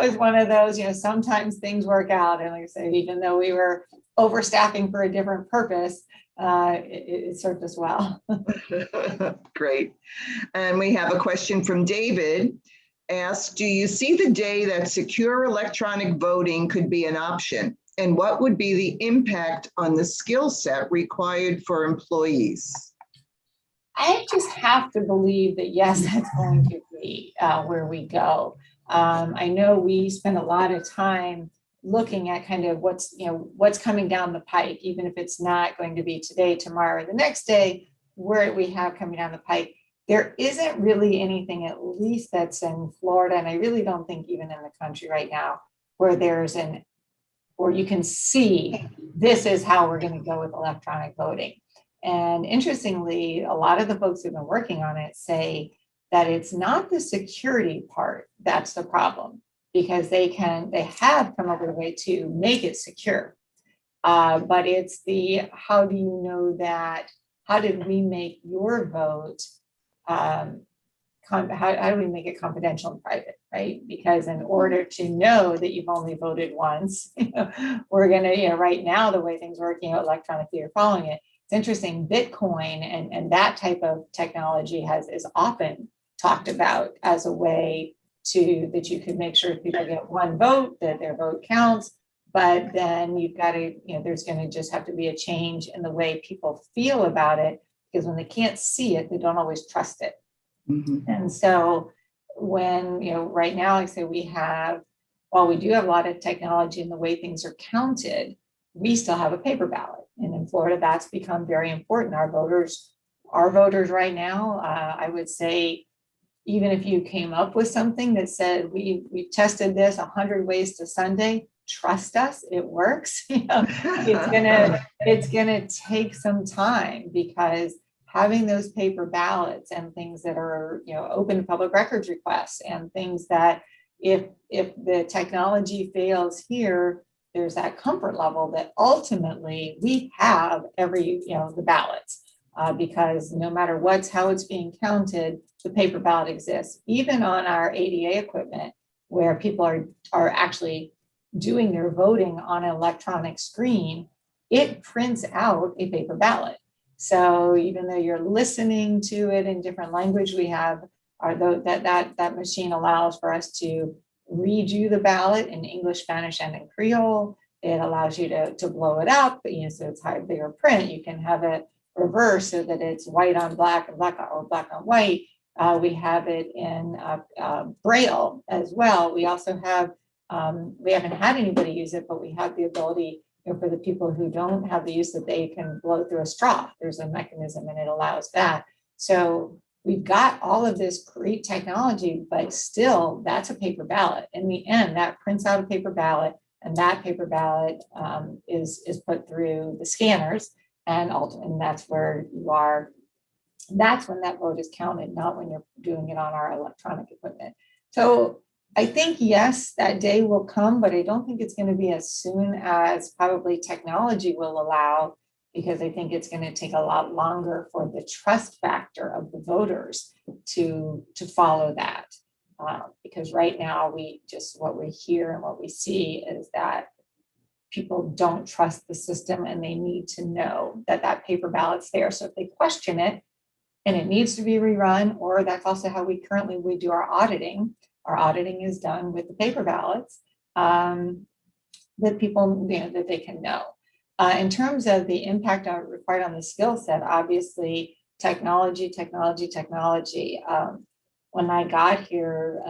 was one of those, sometimes things work out. And like I say, even though we were overstaffing for a different purpose, it served us well. Great. And we have a question from David. Asked, do you see the day that secure electronic voting could be an option? And what would be the impact on the skill set required for employees? I just have to believe that, yes, that's going to be where we go. I know we spend a lot of time looking at kind of what's coming down the pike, even if it's not going to be today, tomorrow, or the next day, where we have coming down the pike. There isn't really anything, at least that's in Florida, and I really don't think even in the country right now, where where you can see this is how we're going to go with electronic voting. And interestingly, a lot of the folks who've been working on it say that it's not the security part that's the problem, because they have come up with a way to make it secure. But it's how do you know that, how did we make your vote how do we make it confidential and private, right? Because in order to know that you've only voted once, we're going to, right now, the way things work, electronically you're following it. It's interesting, Bitcoin and that type of technology is often talked about as a way that you can make sure people get one vote, that their vote counts, but then you've got to, there's going to just have to be a change in the way people feel about it. Because when they can't see it, they don't always trust it. Mm-hmm. And so when, right now, like I say, while we do have a lot of technology in the way things are counted, we still have a paper ballot. And in Florida, that's become very important. Our voters right now, I would say, even if you came up with something that said, we've tested this 100 ways to Sunday, trust us, it works. It's gonna take some time, because having those paper ballots and things that are, open public records requests and things that if the technology fails here, there's that comfort level that ultimately we have the ballots, because no matter how it's being counted, the paper ballot exists. Even on our ADA equipment, where people are actually doing their voting on an electronic screen, it prints out a paper ballot. So even though you're listening to it in different language, we have that machine allows for us to read you the ballot in English, Spanish, and in Creole. It allows you to blow it up, so it's bigger print. You can have it reverse so that it's white on black and black or black on white. We have it in Braille as well. We also have, we haven't had anybody use it, but we have the ability, for the people who don't have the use, that they can blow through a straw. There's a mechanism and it allows that. So we've got all of this great technology, but still that's a paper ballot. In the end, that prints out a paper ballot, and that paper ballot is put through the scanners, and ultimately that's where you are. That's when that vote is counted, not when you're doing it on our electronic equipment. So I think, yes, that day will come, but I don't think it's going to be as soon as probably technology will allow, because I think it's going to take a lot longer for the trust factor of the voters to follow that. Because right now, what we hear and what we see is that people don't trust the system, and they need to know that paper ballot's there. So if they question it and it needs to be rerun, or that's also how we currently do our auditing. Our auditing is done with the paper ballots, that people, that they can know. In terms of the impact required on the skill set, obviously technology. When I got here,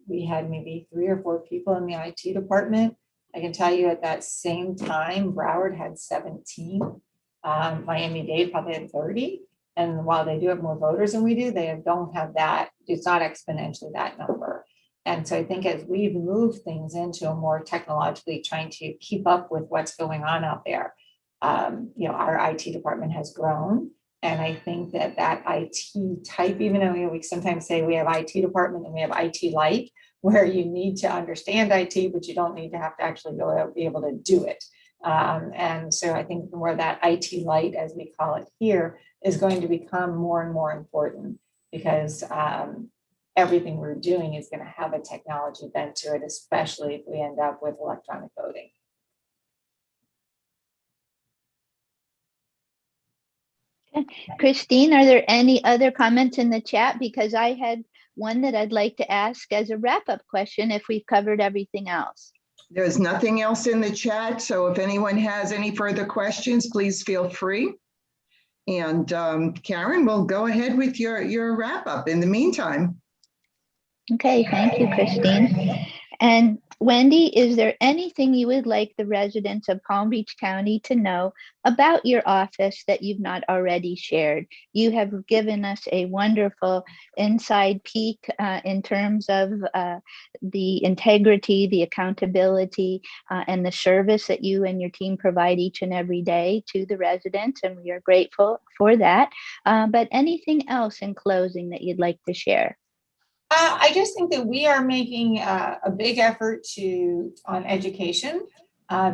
we had maybe 3 or 4 people in the IT department. I can tell you at that same time, Broward had 17. Miami-Dade probably had 30. And while they do have more voters than we do, they don't have that. It's not exponentially that number. And so I think as we've moved things into a more technologically trying to keep up with what's going on out there, our IT department has grown. And I think that IT type, even though we sometimes say we have IT department and we have IT light, where you need to understand IT, but you don't need to have to actually go out and be able to do it. And so I think more that IT light, as we call it here, is going to become more and more important, because everything we're doing is going to have a technology bent to it, especially if we end up with electronic voting. Okay. Christine, are there any other comments in the chat? Because I had one that I'd like to ask as a wrap-up question if we've covered everything else. There's nothing else in the chat, so if anyone has any further questions, please feel free. And Karen, we'll go ahead with your wrap-up in the meantime. Okay, thank you, Christine. And Wendy, is there anything you would like the residents of Palm Beach County to know about your office that you've not already shared? You have given us a wonderful inside peek in terms of the integrity, the accountability, and the service that you and your team provide each and every day to the residents, and we are grateful for that. But anything else in closing that you'd like to share? I just think that we are making a big effort on education,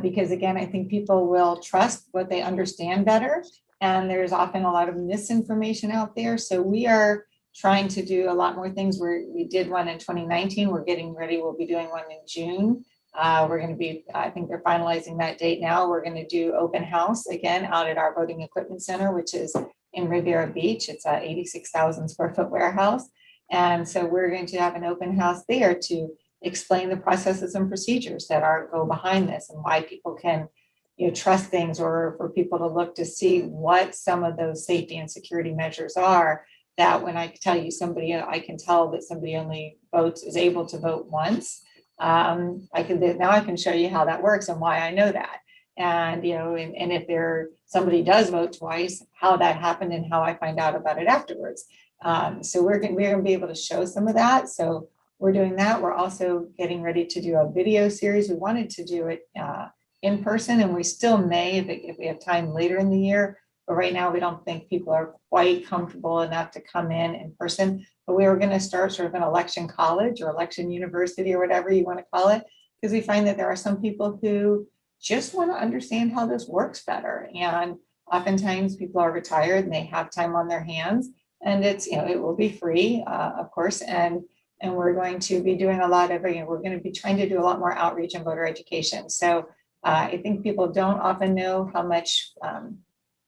because again, I think people will trust what they understand better, and there's often a lot of misinformation out there. So we are trying to do a lot more things. We did one in 2019. We're getting ready. We'll be doing one in June. We're going to be, I think they're finalizing that date now. We're going to do open house again out at our voting equipment center, which is in Riviera Beach. It's a 86,000 square foot warehouse. And so we're going to have an open house there to explain the processes and procedures that go behind this, and why people can, trust things, or for people to look to see what some of those safety and security measures are. That when I tell you I can tell that somebody only is able to vote once. Now I can show you how that works and why I know that. And and if somebody does vote twice, how that happened and how I find out about it afterwards. So we're going to be able to show some of that. So we're doing that. We're also getting ready to do a video series. We wanted to do it in person, and we still may if we have time later in the year. But right now, we don't think people are quite comfortable enough to come in person. But we were going to start sort of an election college or election university, or whatever you want to call it, because we find that there are some people who just want to understand how this works better. And oftentimes people are retired and they have time on their hands. And it's, it will be free, of course, and we're going to be doing a lot of, we're going to be trying to do a lot more outreach and voter education. So I think people don't often know how much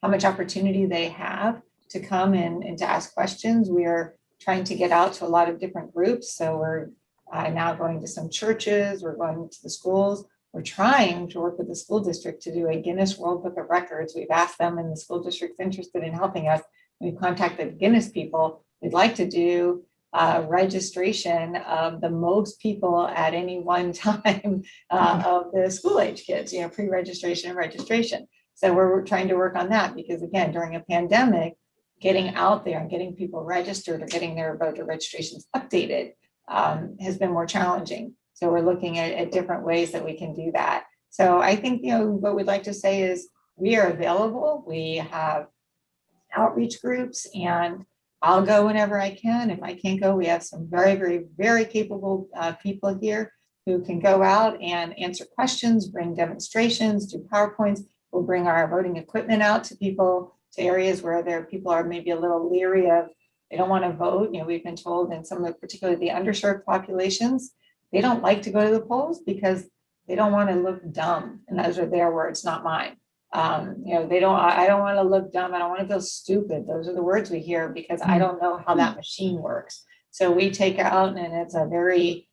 opportunity they have to come and to ask questions. We are trying to get out to a lot of different groups. So we're now going to some churches, we're going to the schools, we're trying to work with the school district to do a Guinness World Book of Records. We've asked them, and the school district's interested in helping us. We've contacted Guinness people. We'd like to do registration of the most people at any one time of the school age kids, pre-registration and registration. So we're trying to work on that because, again, during a pandemic, getting out there and getting people registered or getting their voter registrations updated has been more challenging. So we're looking at different ways that we can do that. So I think, what we'd like to say is we are available. We have outreach groups, and I'll go whenever I can. If I can't go, we have some very, very, very capable people here who can go out and answer questions, bring demonstrations, do PowerPoints. We'll bring our voting equipment out to people, to areas where people are maybe a little leery of, they don't want to vote. We've been told in some of particularly the underserved populations, they don't like to go to the polls because they don't want to look dumb. And those are their words, not mine. I don't want to look dumb. I don't want to feel stupid. Those are the words we hear because I don't know how that machine works. So we take out, and it's a very,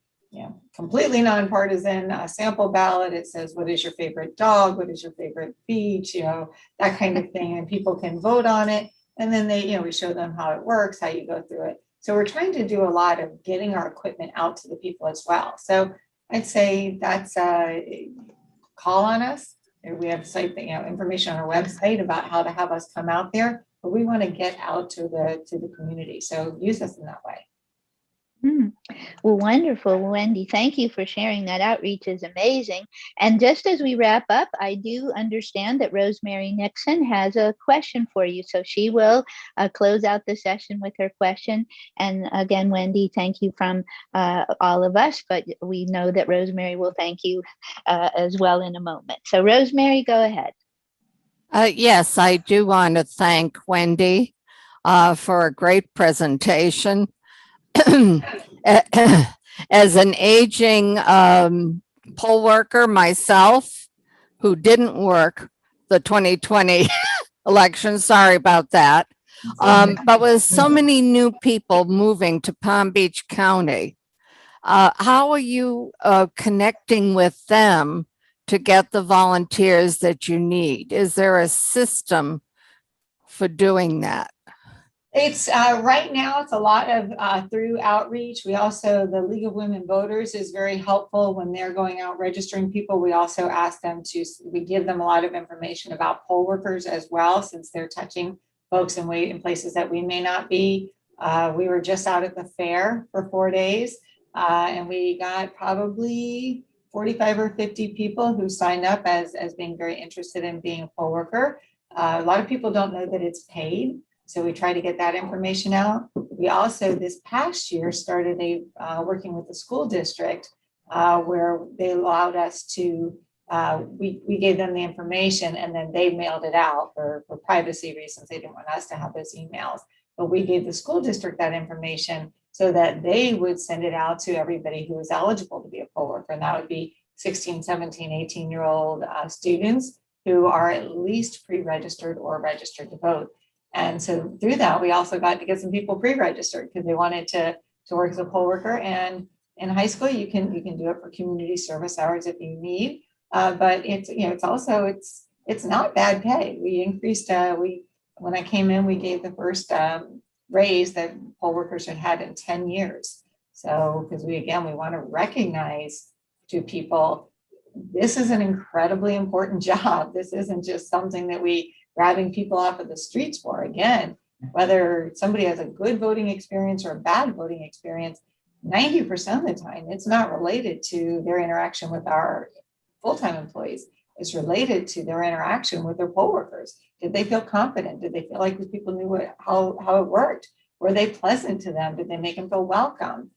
completely nonpartisan sample ballot. It says, what is your favorite dog? What is your favorite beach? That kind of thing. And people can vote on it. And then we show them how it works, how you go through it. So we're trying to do a lot of getting our equipment out to the people as well. So I'd say that's call on us. We have information on our website about how to have us come out there, but we want to get out to the community. So use us in that way. Well, wonderful, Wendy. Thank you for sharing. That outreach is amazing. And just as we wrap up, I do understand that Rosemary Nixon has a question for you. So she will close out the session with her question. And again, Wendy, thank you from all of us, but we know that Rosemary will thank you as well in a moment. So Rosemary, go ahead. Yes, I do want to thank Wendy for a great presentation. As an aging poll worker myself, who didn't work the 2020 election, sorry about that, but with so many new people moving to Palm Beach County, how are you connecting with them to get the volunteers that you need? Is there a system for doing that? It's right now, it's a lot of through outreach. We also, the League of Women Voters is very helpful when they're going out registering people. We also ask them we give them a lot of information about poll workers as well, since they're touching folks in places that we may not be. We were just out at the fair for 4 days, and we got probably 45 or 50 people who signed up as being very interested in being a poll worker. A lot of people don't know that it's paid. So we try to get that information out. We also, this past year, started working with the school district where they allowed us to, we gave them the information and then they mailed it out for privacy reasons. They didn't want us to have those emails, but we gave the school district that information so that they would send it out to everybody who was eligible to be a poll worker. And that would be 16, 17, 18-year-old students who are at least pre-registered or registered to vote. And so through that, we also got to get some people pre-registered because they wanted to work as a poll worker. And in high school, you can do it for community service hours if you need. But it's also not bad pay. We increased when I came in, we gave the first raise that poll workers had in 10 years. So because we want to recognize to people, this is an incredibly important job. This isn't just something that we grabbing people off of the streets for. Again, whether somebody has a good voting experience or a bad voting experience, 90% of the time, it's not related to their interaction with our full-time employees. It's related to their interaction with their poll workers. Did they feel confident? Did they feel like these people knew how it worked? Were they pleasant to them? Did they make them feel welcome?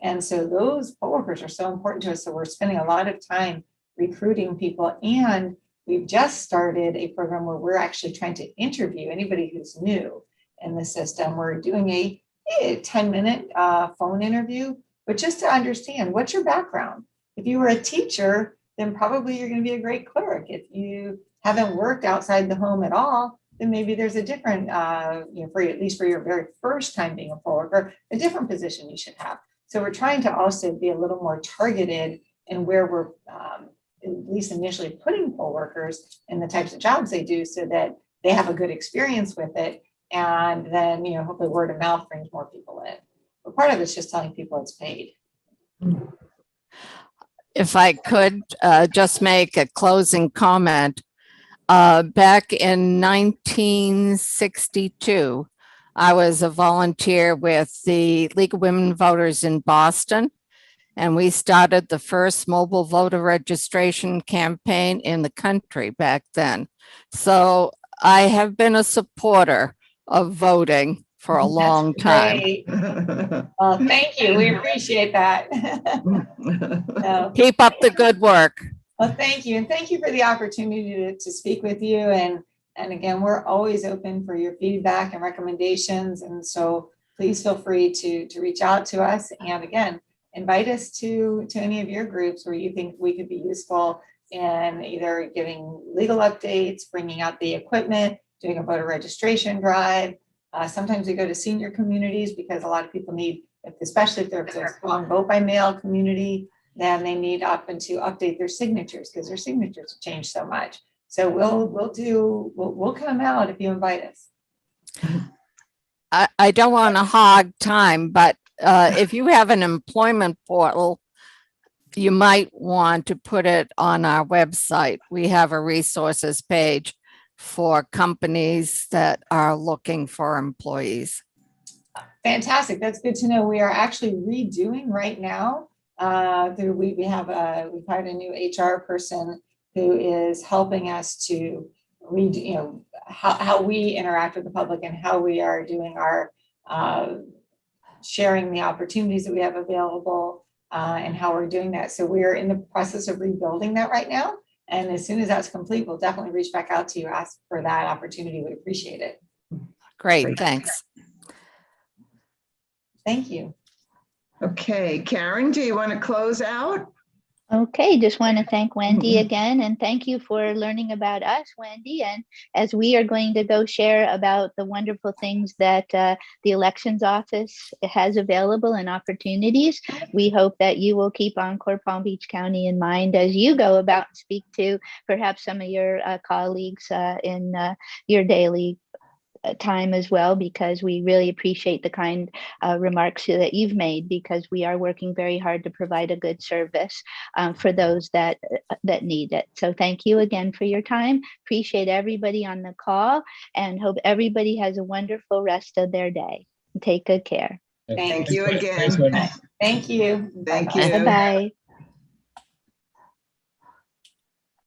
And so those poll workers are so important to us. So we're spending a lot of time recruiting people, and we've just started a program where we're actually trying to interview anybody who's new in the system. We're doing a 10-minute phone interview, but just to understand, what's your background? If you were a teacher, then probably you're going to be a great clerk. If you haven't worked outside the home at all, then maybe there's a different, at least for your very first time being a poll worker, a different position you should have. So we're trying to also be a little more targeted in where we're at least initially putting poll workers in the types of jobs they do so that they have a good experience with it. And then, hopefully word of mouth brings more people in. But part of it's just telling people it's paid. If I could just make a closing comment. Back in 1962, I was a volunteer with the League of Women Voters in Boston, and we started the first mobile voter registration campaign in the country back then. So I have been a supporter of voting for a long time. Great. Well, thank you. We appreciate that. So, Keep up the good work. well, thank you. And thank you for the opportunity to speak with you. And again, we're always open for your feedback and recommendations. And so please feel free to reach out to us. And again, invite us to any of your groups where you think we could be useful in either giving legal updates, bringing out the equipment, doing a voter registration drive. Sometimes we go to senior communities because a lot of people need, especially if there's a strong vote by mail community, then they need often to update their signatures because their signatures have changed so much. So we'll come out if you invite us. I don't want to hog time, but if you have an employment portal, you might want to put it on our website. We have a resources page for companies that are looking for employees. Fantastic. That's good to know. We are actually redoing right now. We've hired a new HR person who is helping us to redo, how we interact with the public and how we are doing our sharing the opportunities that we have available and how we're doing that. So we're in the process of rebuilding that right now. And as soon as that's complete, we'll definitely reach back out to you, ask for that opportunity. We appreciate it. Great, thanks. Thank you. Okay, Karen, do you want to close out? Okay, just want to thank Wendy again, and thank you for learning about us, Wendy. And as we are going to go share about the wonderful things that the elections office has available and opportunities, we hope that you will keep Encore Palm Beach County in mind as you go about and speak to perhaps some of your colleagues in your daily time as well, because we really appreciate the kind remarks that you've made, because we are working very hard to provide a good service for those that need it. So thank you again for your time. Appreciate everybody on the call and hope everybody has a wonderful rest of their day. Take good care. Thank you again. Thank you. Thank Bye-bye. you. Bye-bye.